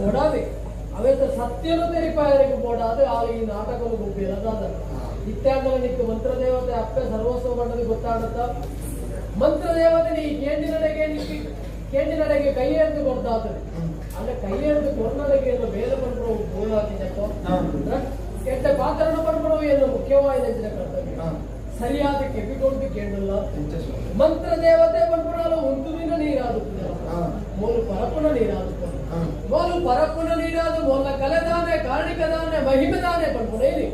ಓಡಾದೆ ಅವೆಂತ ಸತ್ಯನು ತೆರಿಪಾಯರಿಗೆ ಓಡಾದೆ ಆಗ ಈ ನಾಟಕವನ್ನು ಗುಬ್ಬಿ ಅದಾದ ಇತ್ಯಾಂಗಲ ನಿಕ್ಕ ಮಂತ್ರ ದೇವತೆ ಅಪ್ಪೆ ಸರ್ವಸ್ವ ಬಣ್ಣದ ಗೊತ್ತಾಡುತ್ತ ಮಂತ್ರ ದೇವತೆ ನೀ ಕೇಂಡಿನಡೆಗೆ ಕೈ ಎಳೆದು ಕೊಡ್ತಾತದೆ ಅಂದ್ರೆ ಕೈ ಎಳೆದು ಕೊನ್ನಡೆಗೆ ಬೇರೆ ಪಡ್ಕೊಳ್ಳೋ ಗೋಳು ಹಾಕಿದ್ದಕ್ಕೋ ಕೆಟ್ಟ ಪಾತ್ರನ ಪಡ್ಕೊಳ್ಳೋ ಏನು ಮುಖ್ಯವಾಗಿ ನೆಚ್ಚಿನ ಕರ್ತವ್ಯ ಸರಿಯಾದ ಕೆಪಿಕೊಂಡು ಕೇಳಲ್ಲ ಮಂತ್ರ ದೇವತೆ ಪಡ್ಕೊಳ್ಳಲು ಉಂಟುವಿನ ನೀರಾದುತ್ತದೆ ಮೂಲು ಪರಪುನ ನೀರಾದುತ್ತದೆ ಮೂಲು ಪರಪುನ ನೀರಾದು ಮೊಲ್ಲ ಕಲೆದಾನೆ ಕಾರಣಿಕದಾನೆ ಮಹಿಮೆದಾನೆ ಪಡ್ಕೊಳ್ಳೇನಿ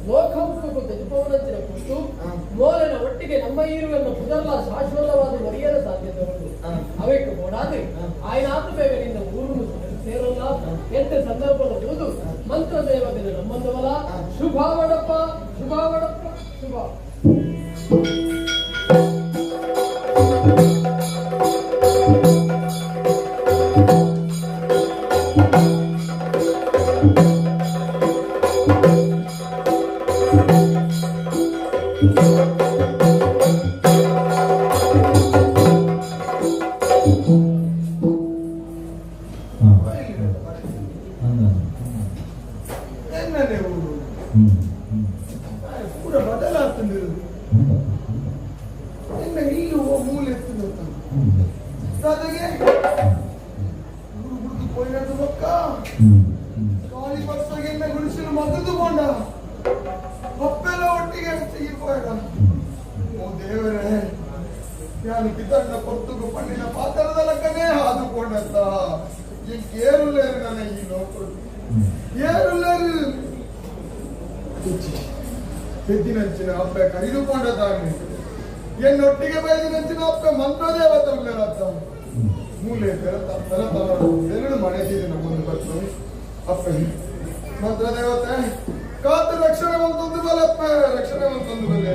ಲೋಕಮುಖಕ್ಕೂ ತೆಜುಪವನಂಚಿನ ಕೊಟ್ಟು ಮೋಲನ ಒಟ್ಟಿಗೆ ನಮ್ಮ ಇರುವೆಯನ್ನು ಪುನರ್ಲ ಶಾಶ್ವತವಾದ ಮರೆಯದ ಸಾಧ್ಯತೆ ಉಂಟು ಅವಕ್ಕೆ ಓಡಾದ್ರೆ ಆಯ್ನಾತು ಬೇಗನಿಂದ ಊರು ಸೇರಲ್ಲ ಎಂತ ಸಂದರ್ಭದ ಓದು ಮಂತ್ರ ದೇವತೆ ನಮ್ಮಂದವಲ್ಲ ಶುಭಾವಡಪ್ಪ ಶುಭಾವಡಪ್ಪ ಶುಭ ಪೂರ ಬದಲಾಗ್ತದೆ ಇಲ್ಲೂ ಮೂಲೆ ಅದಕ್ಕೆ ಪೋಯಿನದು ಬೊಕ್ಕ ಕಾಳಿ ಬಸ್ಸಾಗೆಲ್ಲ ಗುಡಿಸಲು ಮದ್ದುಕೊಂಡ ಅಪ್ಪೆಲ್ಲ ಒಟ್ಟಿಗೆ ತೆಗಿపోయాಡ ಓ ದೇವರೇ ನಾನು ಪಿತಣ್ಣ ಪೊತ್ತುಗು ಪಣ್ಣಿನ ಪಾತ್ರದ ಲಕ್ಕನೇ ಹಾದುಕೊಂಡಂತ ಏರುಲೇರು ನನ್ನ ಈ ಲೋಕರು ಏರುಲೇರು ಎದ್ದಿನಂಚಿನ ಅಪ್ಪ ಕರಿದುಕೊಂಡದ್ದಾನೆ ಎನ್ನೊಟ್ಟಿಗೆ ಬೈದಿನಂಚಿನ ಅಪ್ಪ ಮಂತ್ರದೇವತೆ ಉಳ್ಳರತ್ತ ಮೂಲೆ ಎರಡು ಮನೆದಿದೆ ನಮ್ಮನ್ನು ಬರ್ತದೆ ಅಪ್ಪ ಮಂತ್ರದೇವತೆ ಕಾತು ರಕ್ಷಣೆ ಒಂದೊಂದು ಬಲಪ್ಪ ರಕ್ಷಣೆ ಒಂದೊಂದು ಬಲೆ